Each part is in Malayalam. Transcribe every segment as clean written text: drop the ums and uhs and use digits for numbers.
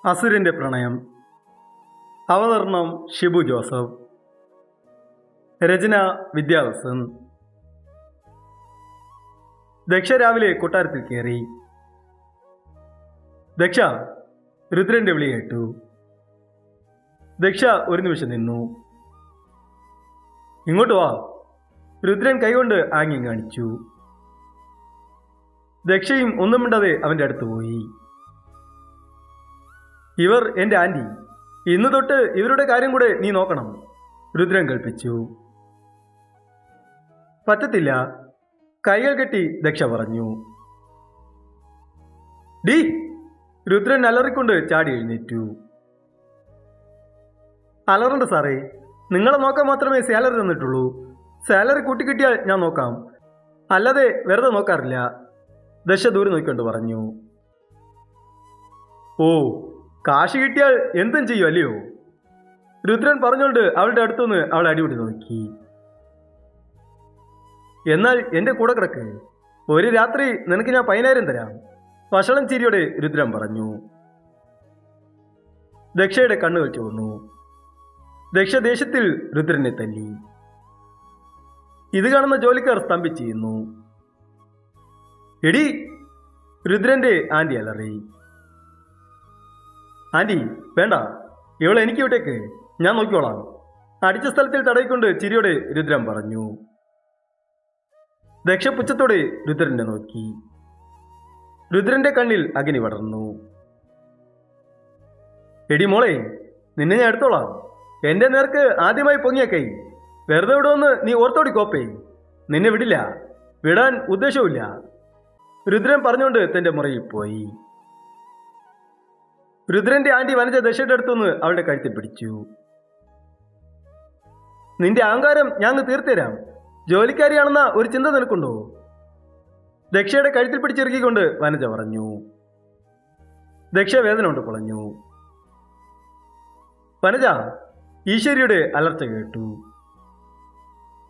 അസുരന്റെ പ്രണയം. അവതരണം ഷിബു ജോസഫ്. രചന വിദ്യാവസൻ. ദക്ഷ രാവിലെ കൊട്ടാരത്തിൽ കയറി. ദക്ഷ, രുദ്രന്റെ വിളി കേട്ടു. ദക്ഷ ഒരു നിമിഷം നിന്നു. ഇങ്ങോട്ട് വാ. രുദ്രൻ കൈകൊണ്ട് ആംഗ്യം കാണിച്ചു. ദക്ഷയും ഒന്നും മിണ്ടാതെ അവന്റെ അടുത്ത് പോയി. ഇവർ എൻ്റെ ആന്റി. ഇന്ന് തൊട്ട് ഇവരുടെ കാര്യം കൂടെ നീ നോക്കണം, രുദ്രൻ കൽപ്പിച്ചു. പറ്റത്തില്ല, കൈകൾ കെട്ടി ദക്ഷ പറഞ്ഞു. ഡി, രുദ്രൻ അലറിക്കൊണ്ട് ചാടി എഴുന്നേറ്റു. അലറണ്ട സാറേ, നിങ്ങളെ നോക്കാൻ മാത്രമേ സാലറി തന്നിട്ടുള്ളൂ. സാലറി കൂട്ടിക്കിട്ടിയാൽ ഞാൻ നോക്കാം, അല്ലാതെ വെറുതെ നോക്കാറില്ല, ദക്ഷ ദൂരെ നോക്കിക്കൊണ്ട് പറഞ്ഞു. ഓ, കാശ് കിട്ടിയാൽ എന്തും ചെയ്യും അല്ലയോ, രുദ്രൻ പറഞ്ഞുകൊണ്ട് അവളുടെ അടുത്തുനിന്ന് അവൾ അടിപിടി നോക്കി. എന്നാൽ എൻ്റെ കൂടെ കിടക്ക്, ഒരു രാത്രി നിനക്ക് ഞാൻ 10,000 തരാം, വഷളം ചിരിയോടെ രുദ്രൻ പറഞ്ഞു. ദക്ഷയുടെ കണ്ണുകൾ ചുവന്നു. ദക്ഷ ദേഷ്യത്തിൽ രുദ്രനെ തല്ലി. ഇത് കാണുന്ന ജോലിക്കാർ സ്തംഭിച്ചിരുന്നു. എടി, രുദ്രന്റെ ആന്റി അലറി. ആന്റി വേണ്ട, ഇവളെ എനിക്ക് വിട്ടേക്ക്, ഞാൻ നോക്കിക്കോളാം, അടിച്ച സ്ഥലത്തിൽ തടയിക്കൊണ്ട് ചിരിയോടെ രുദ്രൻ പറഞ്ഞു. ദക്ഷ പുച്ഛത്തോടെ രുദ്രനെ നോക്കി. രുദ്രന്റെ കണ്ണിൽ അഗ്നി പടർന്നു. എടി മോളെ, നിന്നെ ഞാൻ എടുത്തോളാം, എന്റെ നേർക്ക് ആദ്യമായി പൊങ്ങിയ കൈ വെറുതെ വിടുമെന്ന് നീ ഓർത്തോടി കോപ്പേ, നിന്നെ വിടില്ല, വിടാൻ ഉദ്ദേശവുമില്ല, രുദ്രൻ പറഞ്ഞുകൊണ്ട് തന്റെ മുറിയിൽ പോയി. രുദ്രന്റെ ആന്റി വനജ ദക്ഷയുടെ അടുത്തുനിന്ന് അവളുടെ കഴുത്തിൽ പിടിച്ചു. നിന്റെ അഹങ്കാരം ഞാൻ തീർത്തുതരാം, ജോലിക്കാരിയാണെന്ന ഒരു ചിന്ത നിനക്കുണ്ടോ, ദക്ഷയുടെ കഴുത്തിൽ പിടിച്ചിറക്കിക്കൊണ്ട് വനജ പറഞ്ഞു. ദക്ഷ വേദന കൊണ്ട് പൊളഞ്ഞു. വനജ, ഈശ്വരിയുടെ അലർച്ച കേട്ടു.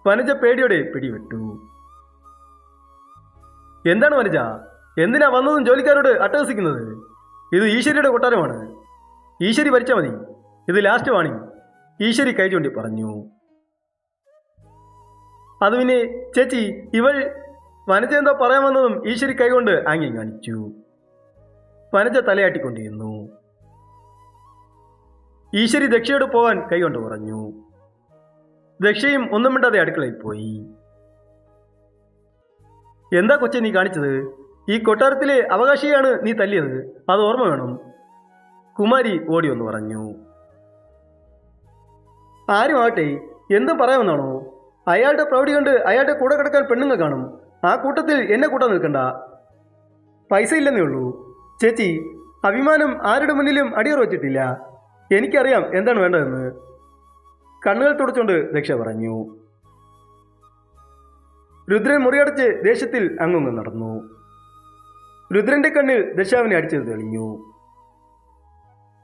വനജ പേടിയോടെ പിടിവിട്ടു. എന്താണ് വനജ, എന്തിനാ വന്നതും ജോലിക്കാരോട് അട്ടഹസിക്കുന്നത്? ഇത് ഈശ്വരിയുടെ കൊട്ടാരമാണ്, ഈശ്വരി ഭരിച്ചാൽ മതി, ഇത് ലാസ്റ്റ് വാണിംഗ്, ഈശ്വരി കൈ ചൂണ്ടി പറഞ്ഞു. അത് പിന്നെ ചേച്ചി, ഇവൾ, വനജ എന്തോ പറയാൻ വന്നതും ഈശ്വരി കൈകൊണ്ട് ആംഗ്യം കാണിച്ചു. വനജ തലയാട്ടിക്കൊണ്ടിരുന്നു. ഈശ്വരി ദക്ഷയോട് പോകാൻ കൈകൊണ്ട് പറഞ്ഞു. ദക്ഷയും ഒന്നും മിണ്ടാതെ അടുക്കളയിൽ പോയി. എന്താ കൊച്ചെ നീ കാണിച്ചത്? ഈ കൊട്ടാരത്തിലെ അവകാശിയാണ് നീ തല്ലിയത്, അത് ഓർമ്മ വേണം, കുമാരി ഓടി വന്ന് പറഞ്ഞു. ആരുമാകട്ടെ എന്തും പറയാമെന്നാണോ? അയാളുടെ പ്രൗഢി കണ്ട് അയാളുടെ കൂടെ കിടക്കാൻ പെണ്ണുങ്ങൾ കാണും, ആ കൂട്ടത്തിൽ എന്നെ കൂട്ടാൻ നിൽക്കണ്ട. പൈസ ഇല്ലെന്നേ ഉള്ളൂ ചേച്ചി, അഭിമാനം ആരുടെ മുന്നിലും അടിയറ വച്ചിട്ടില്ല, എനിക്കറിയാം എന്താണ് വേണ്ടതെന്ന്, കണ്ണുകൾ തുടച്ചുകൊണ്ട് ദക്ഷ പറഞ്ഞു. രുദ്രൻ മുറിയടച്ച് ദേഷ്യത്തിൽ അങ്ങുങ്ങ് നടന്നു. രുദ്രന്റെ കണ്ണിൽ ദശാവിനെ അടിച്ചത് തെളിഞ്ഞു.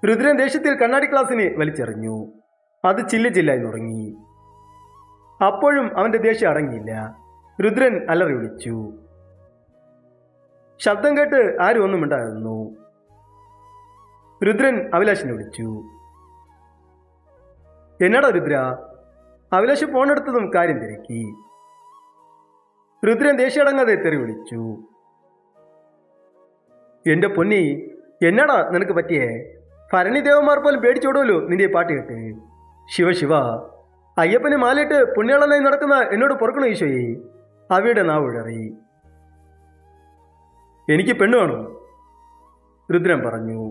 രുദ്രൻ ദേഷ്യത്തിൽ കണ്ണാടി ക്ലാസിനെ വലിച്ചെറിഞ്ഞു. അത് ചില്ല ചില്ലായി തുടങ്ങി. അപ്പോഴും അവന്റെ ദേഷ്യം അടങ്ങിയില്ല. രുദ്രൻ അലറി വിളിച്ചു. ശബ്ദം കേട്ട് ആരും ഒന്നും ഉണ്ടായിരുന്നു. രുദ്രൻ അഭിലാഷിനെ വിളിച്ചു. എന്നാടാ രുദ്ര? അഭിലാഷ് ഫോണെടുത്തതും കാര്യം തിരക്കി. രുദ്രൻ ദേഷ്യം അടങ്ങാതെ തെറി വിളിച്ചു. എന്റെ പൊന്നി, എന്നാടാ നിനക്ക് പറ്റിയേ? ഭരണി ദേവന്മാർ പോലും പേടിച്ചോടുമല്ലോ നിന്റെ പാട്ട് കേട്ട്. ശിവ ശിവ, അയ്യപ്പന് മാലയിട്ട് പുണ്യാളനായി നടക്കുന്ന എന്നോട് പൊറുക്കണോ ഈശോയെ, അവയുടെ നാവുഴറി. എനിക്ക് പെണ്ണു വേണം, രുദ്രൻ പറഞ്ഞു.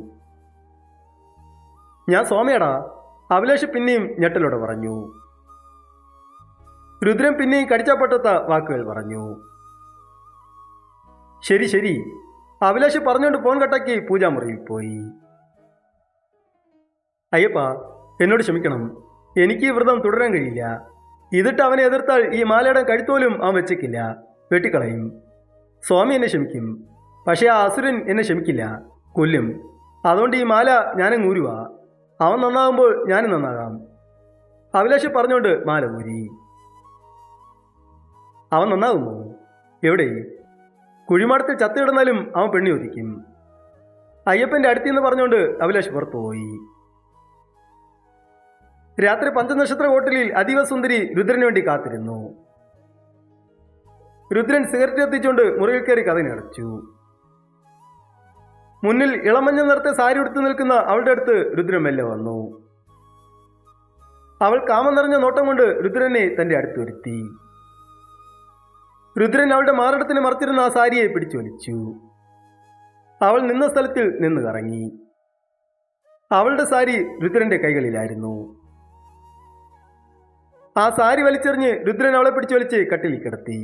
ഞാൻ സ്വാമിയാടാ, അഭിലാഷ് പിന്നെയും ഞെട്ടലോടെ പറഞ്ഞു. രുദ്രൻ പിന്നെയും കടിച്ചാപ്പട്ടത്ത വാക്കുകൾ പറഞ്ഞു. ശരി ശരി, അഭിലാഷ് പറഞ്ഞുകൊണ്ട് ഫോൺ കട്ടാക്കി പൂജാമുറിയിൽ പോയി. അയ്യപ്പ, എന്നോട് ക്ഷമിക്കണം, എനിക്ക് ഈ വ്രതം തുടരാൻ കഴിയില്ല, ഇതിട്ട് അവനെ എതിർത്താൽ ഈ മാലയുടെ കഴുത്തോലും അവൻ വെച്ചേക്കില്ല, വെട്ടിക്കളയും. സ്വാമി എന്നെ ക്ഷമിക്കും, പക്ഷേ ആ അസുരൻ എന്നെ ക്ഷമിക്കില്ല, കൊല്ലും. അതുകൊണ്ട് ഈ മാല ഞാനങ്ങ് ഊരുവാ, അവൻ നന്നാകുമ്പോൾ ഞാനും നന്നാകാം, അഭിലാഷ് പറഞ്ഞുകൊണ്ട് മാല ഊരി. അവൻ നന്നാകുമോ? എവിടെ? കുഴിമാടത്തിൽ ചത്തിടുന്നാലും അവൻ പെണ്ണി ഒതിക്കും. അയ്യപ്പൻ്റെ അടുത്തിന്ന് പറഞ്ഞുകൊണ്ട് അഭിലാഷ് പുറത്തുപോയി. രാത്രി പഞ്ചനക്ഷത്ര ഹോട്ടലിൽ അതീവ സുന്ദരി രുദ്രന് വേണ്ടി കാത്തിരുന്നു. രുദ്രൻ സിഗരറ്റ് എത്തിച്ചുകൊണ്ട് മുറിയിൽ കയറി കതകടച്ചു. മുന്നിൽ ഇളമഞ്ഞ നിറത്തെ സാരി ഉടുത്തു നിൽക്കുന്ന അവളുടെ അടുത്ത് രുദ്രൻ മെല്ലെ വന്നു. അവൾ കാമം നിറഞ്ഞ നോട്ടം കൊണ്ട് രുദ്രനെ തന്റെ അടുത്ത് വരുത്തി. രുദ്രൻ അവളുടെ മാറിടത്തിന് മറച്ചിരുന്ന ആ സാരിയെ പിടിച്ചു വലിച്ചു. അവൾ നിന്ന സ്ഥലത്തിൽ നിന്ന് കറങ്ങി. അവളുടെ സാരി രുദ്രന്റെ കൈകളിലായിരുന്നു. ആ സാരി വലിച്ചെറിഞ്ഞ് രുദ്രൻ അവളെ പിടിച്ചു വലിച്ച് കട്ടിലിൽ കിടത്തി.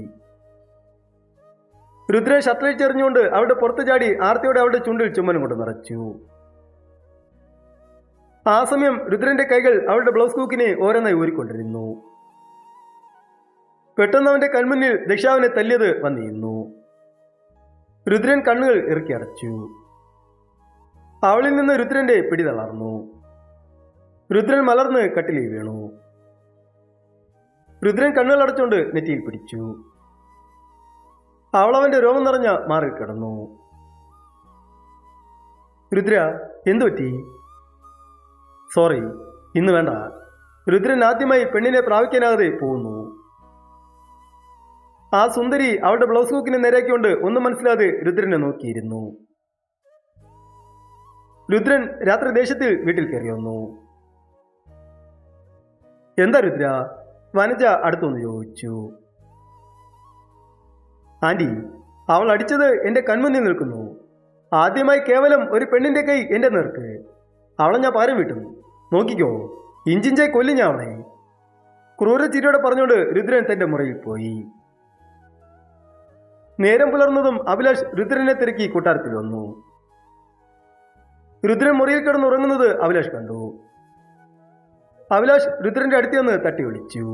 രുദ്രൻ ഷട്ടലിച്ചെറിഞ്ഞുകൊണ്ട് അവളുടെ പുറത്ത് ചാടി ആർത്തിയോടെ അവളുടെ ചുണ്ടിൽ ചുമ്മനും കൊണ്ട് നിറച്ചു. ആ സമയം രുദ്രന്റെ കൈകൾ അവളുടെ ബ്ലൗസ് കൂക്കിനെ ഓരോന്നായി ഊരിക്കൊണ്ടിരുന്നു. പെട്ടെന്ന് അവന്റെ കൺമുന്നിൽ ദക്ഷാവിനെ തല്ലിയത് വന്നിരുന്നു. രുദ്രൻ കണ്ണുകൾ ഇറുക്കി അടച്ചു. അവളിൽ നിന്ന് രുദ്രന്റെ പിടി തളർന്നു. രുദ്രൻ മലർന്ന് കട്ടിലിൽ വീണു. രുദ്രൻ കണ്ണുകൾ അടച്ചുകൊണ്ട് നെറ്റിയിൽ പിടിച്ചു. അവളവന്റെ രോമം നിറഞ്ഞ മാറിൽ കിടന്നു. രുദ്ര, എന്തു പറ്റി? സോറി, ഇന്ന് വേണ്ട. രുദ്രൻ ആദ്യമായി പെണ്ണിനെ പ്രാപിക്കാനാകാതെ പോകുന്നു. ആ സുന്ദരി അവളുടെ ബ്ലൗസ് ഹൂക്കിനെ നേരാക്കിക്കൊണ്ട് ഒന്നും മനസ്സിലാതെ രുദ്രനെ നോക്കിയിരുന്നു. രുദ്രൻ രാത്രി ദേഷ്യത്തിൽ വീട്ടിൽ കയറി വന്നു. എന്താ രുദ്ര? വനജ അടുത്തൊന്ന് ചോദിച്ചു. ആന്റി, അവൾ അടിച്ചത് എന്റെ കൺമുന്നിൽ നിൽക്കുന്നു. ആദ്യമായി കേവലം ഒരു പെണ്ണിന്റെ കൈ എന്റെ നേർക്ക്. അവളെ ഞാൻ പാരം വിട്ടു. നോക്കിക്കോ, ഇഞ്ചിഞ്ചായി കൊല്ലും ഞാൻ അവളെ. ക്രൂര ചിരിയോടെ പറഞ്ഞുകൊണ്ട് രുദ്രൻ തന്റെ മുറിയിൽ പോയി. നേരം പുലർന്നതും അഭിലാഷ് രുദ്രനെ തിരക്കി കൊട്ടാരത്തിൽ വന്നു. രുദ്രൻ മുറിയിൽ കിടന്നുറങ്ങുന്നത് അഭിലാഷ് കണ്ടു. അഭിലാഷ് രുദ്രന്റെ അടുത്ത് നിന്ന് തട്ടി വിളിച്ചു.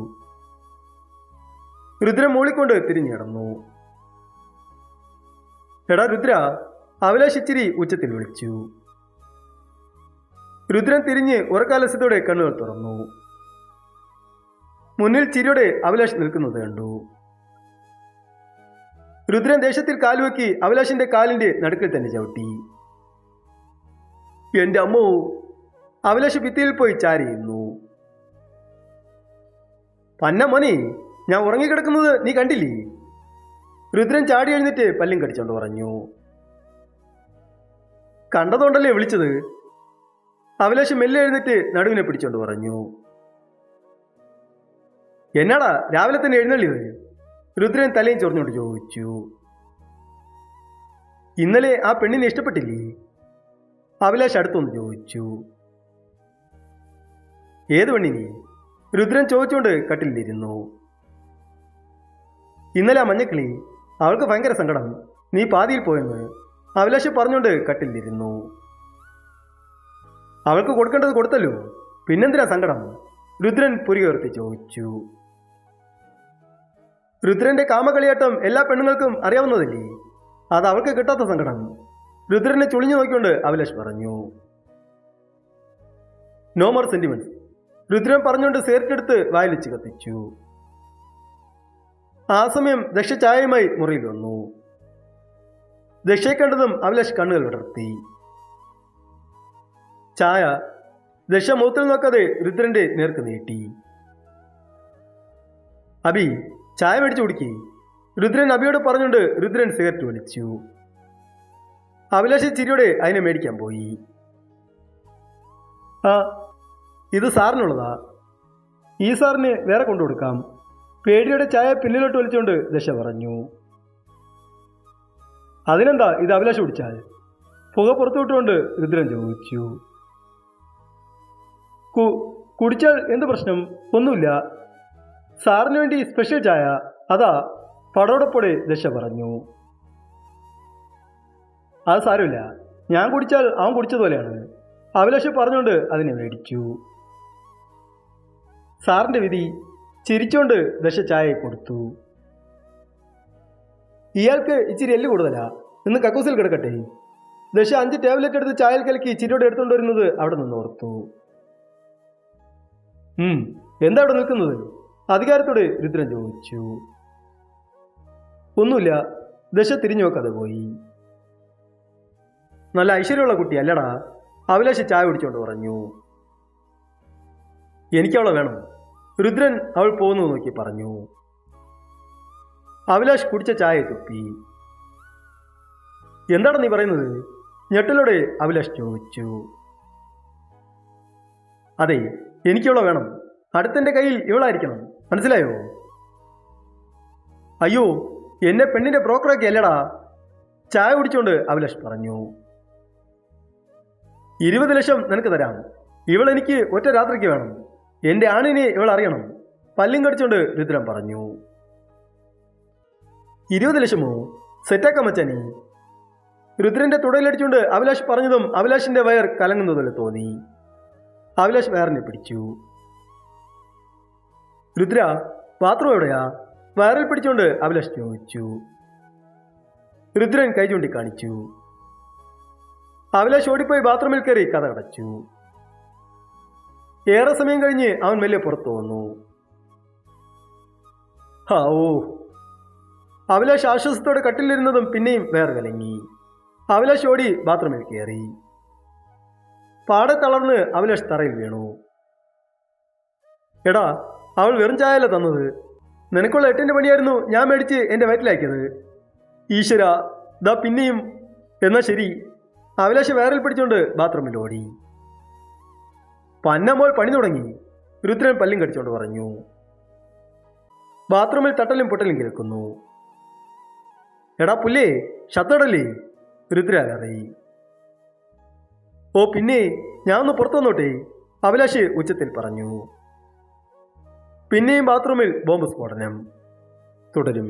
രുദ്രൻ മൂളിക്കൊണ്ട് തിരിഞ്ഞു കിടന്നു. എടാ രുദ്ര, അഭിലാഷ് ഇച്ചിരി ഉച്ചത്തിൽ വിളിച്ചു. രുദ്രൻ തിരിഞ്ഞ് ഉറക്കാലസ്യത്തോടെ കണ്ണുകൾ തുറന്നു. മുന്നിൽ ചിരിയോടെ അഭിലാഷ് നിൽക്കുന്നത് കണ്ടു. രുദ്രൻ ദേഷ്യത്തിൽ കാലുവെക്കി അഭിലാഷിന്റെ കാലിന്റെ നടുക്കിൽ തന്നെ ചവിട്ടി. എന്റെ അമ്മോ! അഭിലാഷ് ഭിത്തിയിൽ പോയി ചാരിയിരുന്നു. പന്ന മോനെ, ഞാൻ ഉറങ്ങിക്കിടക്കുന്നത് നീ കണ്ടില്ലേ? രുദ്രൻ ചാടി എഴുന്നിട്ട് പല്ലും കടിച്ചോണ്ട് പറഞ്ഞു. കണ്ടതുകൊണ്ടല്ലേ വിളിച്ചത്? അഭിലാഷ് മെല്ലെ എഴുന്നിട്ട് നടുവിനെ പിടിച്ചോണ്ട് പറഞ്ഞു. എന്നാടാ രാവിലെ തന്നെ എഴുന്നള്ളിയത്? രുദ്രൻ തലയും ചൊറിഞ്ഞോണ്ട് ചോദിച്ചു. ഇന്നലെ ആ പെണ്ണിനെ ഇഷ്ടപ്പെട്ടില്ലേ? അഭിലാഷ് അടുത്തൊന്ന് ചോദിച്ചു. ഏത് പെണ്ണിനെ? രുദ്രൻ ചോദിച്ചുകൊണ്ട് കട്ടിലിരുന്നു. ഇന്നലെ ആ മഞ്ഞക്കിളി, അവൾക്ക് ഭയങ്കര സങ്കടം, നീ പാതിയിൽ പോയെന്ന് അഭിലാഷ് പറഞ്ഞുകൊണ്ട് കട്ടിലിരുന്നു. അവൾക്ക് കൊടുക്കേണ്ടത് കൊടുത്തല്ലോ, പിന്നെന്തിനാ സങ്കടം? രുദ്രൻ പുരികേർത്തി ചോദിച്ചു. രുദ്രന്റെ കാമകളിയാട്ടം എല്ലാ പെണ്ണുങ്ങൾക്കും അറിയാവുന്നതല്ലേ? അത് അവൾക്ക് കിട്ടാത്ത സങ്കടം. രുദ്രനെ ചുളിഞ്ഞു നോക്കിക്കൊണ്ട് അഭിലാഷ് പറഞ്ഞു. No more sentiments. രുദ്രൻ പറഞ്ഞുകൊണ്ട് സിഗരറ്റെടുത്ത് വായിൽ വെച്ച് കത്തിച്ചു. ആ സമയം ദക്ഷ ചായയുമായി മുറിയിൽ വന്നു. ദക്ഷയെ കണ്ടതും അഭിലാഷ് കണ്ണുകൾ വിടർത്തി. ചായ. ദക്ഷ മുഖത്തിൽ നോക്കാതെ രുദ്രന്റെ നേർക്ക് നീട്ടി. അബി, ചായ മേടിച്ചു കുടിക്കി. രുദ്രൻ അബിയോട് പറഞ്ഞുകൊണ്ട് രുദ്രൻ സിഗരറ്റ് വലിച്ചു. അഭിലാഷ് ചിരിയോടെ അതിനെ മേടിക്കാൻ പോയി. ആ, ഇത് സാറിനുള്ളതാ. ഈ സാറിന് വേറെ കൊണ്ടുകൊടുക്കാം. പേടിയുടെ ചായ പിന്നിലോട്ട് വലിച്ചുകൊണ്ട് ദശ പറഞ്ഞു. അതിനെന്താ ഇത് അഭിലാഷ് കുടിച്ചാൽ? പുക പുറത്തു വിട്ടുകൊണ്ട് രുദ്രൻ ചോദിച്ചു. കുടിച്ചാൽ എന്ത് പ്രശ്നം? ഒന്നുമില്ല. സാറിന് വേണ്ടി സ്പെഷ്യൽ ചായ, അതാ പടോടപ്പോടെ ദശ പറഞ്ഞു. അത് സാരമില്ല, ഞാൻ കുടിച്ചാൽ അവൻ കുടിച്ചതുപോലെയാണ്. അഭിലാഷ് പറഞ്ഞുകൊണ്ട് അതിനെ മേടിച്ചു. സാറിന്റെ വിധി. ചിരിച്ചോണ്ട് ദശ ചായ കൊടുത്തു. ഇയാൾക്ക് ഇച്ചിരി എല്ല് കൂടുതലാ, ഇന്ന് കക്കൂസിൽ കിടക്കട്ടെ. ദശ 5 ടാബ്ലറ്റ് എടുത്ത് ചായയിൽ കലക്കി ചിരിയോടെ എടുത്തുകൊണ്ട് വരുന്നത് അവിടെ നിന്ന് ഓർത്തു. എന്താ അവിടെ നിൽക്കുന്നത്? അധികാരത്തോടെ രുദ്രൻ ചോദിച്ചു. ഒന്നുമില്ല. ദശ തിരിഞ്ഞു നോക്കാതെ പോയി. നല്ല ഐശ്വര്യമുള്ള കുട്ടി അല്ലടാ. അഭിലാഷ് ചായ കുടിച്ചുകൊണ്ട് പറഞ്ഞു. എനിക്കവളെ വേണം. രുദ്രൻ അവൾ പോകുന്നു നോക്കി പറഞ്ഞു. അഭിലാഷ് കുടിച്ച ചായ തുപ്പി. എന്താണ് നീ പറയുന്നത്? ഞെട്ടലോടെ അഭിലാഷ് ചോദിച്ചു. അതെ, എനിക്കവളെ വേണം. അടുത്തെൻ്റെ കയ്യിൽ ഇവളായിരിക്കണം, മനസ്സിലായോ? അയ്യോ, എന്നെ പെണ്ണിൻ്റെ ബ്രോക്കറൊക്കെ അല്ലടാ. ചായ കുടിച്ചുകൊണ്ട് അഭിലാഷ് പറഞ്ഞു. 20 ലക്ഷം നിനക്ക് തരാം. ഇവളെനിക്ക് ഒറ്റ രാത്രിക്ക് വേണം. എൻ്റെ ആണിനെ ഇവൾ അറിയണം. പല്ലും കടിച്ചുകൊണ്ട് രുദ്രൻ പറഞ്ഞു. 20 ലക്ഷമോ? സെറ്റാക്കാൻ മച്ചാനി. രുദ്രന്റെ തുടയിലടിച്ചുകൊണ്ട് അഭിലാഷ് പറഞ്ഞതും അഭിലാഷിന്റെ വയർ കലങ്ങുന്നതുപോലെ തോന്നി. അഭിലാഷ് വയറിനെ പിടിച്ചു. രുദ്ര, ബാത്റൂം എവിടെയാ? വയറിൽ പിടിച്ചുകൊണ്ട് അഭിലാഷ് ചോദിച്ചു. രുദ്രൻ കൈ ചൂണ്ടിക്കാണിച്ചു. അഭിലാഷ് ഓടിപ്പോയി ബാത്റൂമിൽ കയറി കഥ അടച്ചു. ഏറെ സമയം കഴിഞ്ഞ് അവൻ മെല്ലെ പുറത്തു വന്നു. ഓ! അഭിലാഷ് ആശ്വാസത്തോടെ കട്ടിലിരുന്നതും പിന്നെയും വേറെ കലങ്ങി. അഭിലാഷ് ഓടി ബാത്റൂമിൽ കയറി. പാടെ തളർന്ന് അഭിലാഷ് തറയിൽ വീണു. എടാ, അവൾ വെറും ചായയല്ല തന്നത്. നിനക്കുള്ള 8ന്റെ പണിയായിരുന്നു ഞാൻ മേടിച്ച് എൻ്റെ വയറ്റിലാക്കിയത്. ഈശ്വര, ദാ പിന്നെയും. എന്നാ ശരി. അഭിലാഷ് വയറിൽ പിടിച്ചുകൊണ്ട് ബാത്റൂമിൽ ഓടി. പന്നമ്പോൾ പണി തുടങ്ങി. രുദ്രൻ പല്ലും കടിച്ചുകൊണ്ട് പറഞ്ഞു. ബാത്റൂമിൽ തട്ടലും പൊട്ടലും കേൾക്കുന്നു. എടാ പുല്ലേ, ഷത്തടല്ലേ? രുദ്ര അലറി. ഓ പിന്നെ, ഞാൻ ഒന്ന് പുറത്തു വന്നോട്ടെ, അഭിലാഷ് ഉച്ചത്തിൽ പറഞ്ഞു. പിന്നെയും ബാത്റൂമിൽ ബോംബ് സ്ഫോടനം തുടരും.